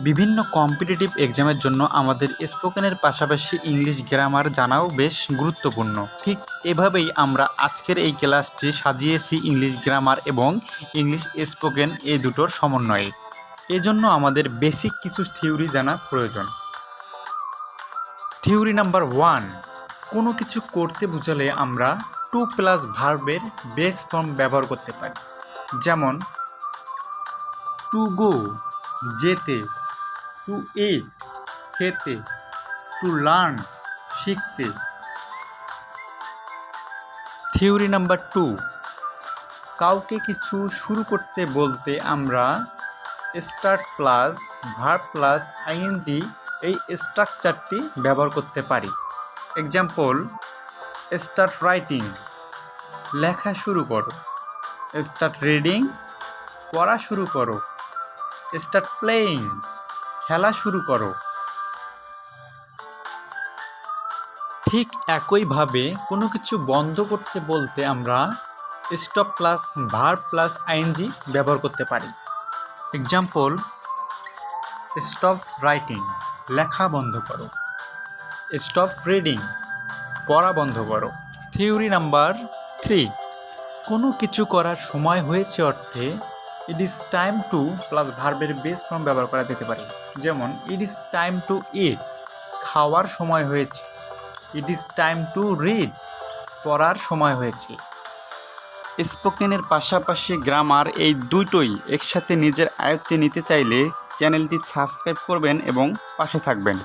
বিভিন্ন কম্পিটিটিভ এক্সামের জন্য আমাদের স্পোকেনের পাশাপাশি ইংলিশ গ্রামার জানাও বেশ গুরুত্বপূর্ণ। ঠিক এভাবেই আমরা আজকের এই ক্লাসটি সাজিয়েছি ইংলিশ গ্রামার এবং ইংলিশ স্পোকেন এই দুটোর সমন্বয়ে। এজন্য আমাদের বেসিক কিছু থিওরি জানা প্রয়োজন। থিওরি নাম্বার 1, কোনো কিছু করতে বোঝালে আমরা টু প্লাস ভার্বের বেস ফর্ম ব্যবহার করতে পারি। যেমন টু গো যেতে, টু ইট খেতে, টু লার্ন শিখতে। থিওরি নাম্বার 2, কাউকে কিছু শুরু করতে বলতে আমরা start plus verb plus ING এই স্ট্রাকচারটি ব্যবহার করতে পারি। এক্সাম্পল, স্টার্ট রাইটিং লেখা শুরু করো, স্টার্ট রিডিং পড়া শুরু করো, স্টার্ট প্লেয়িং খেলা শুরু করো। ঠিক একইভাবে কোনো কিছু বন্ধ করতে বলতে আমরা stop plus verb plus ING ব্যবহার করতে পারি। এক্সাম্পল, স্টপ রাইটিং লেখা বন্ধ করো, স্টপ রিডিং পড়া বন্ধ করো। থিওরি নাম্বার 3, কোনো কিছু করার সময় হয়েছে অর্থে it is time to plus ভার্বের বেস ফর্ম ব্যবহার করা যেতে পারে। যেমন ইট ইজ টাইম টু ইট খাওয়ার সময় হয়েছে, it is time to read পড়ার সময় হয়েছে। স্পোকেনের পাশাপাশি গ্রামার এই দুটোই একসাথে নিজের আয়ত্তে নিতে চাইলে চ্যানেলটি সাবস্ক্রাইব করবেন এবং পাশে থাকবেন।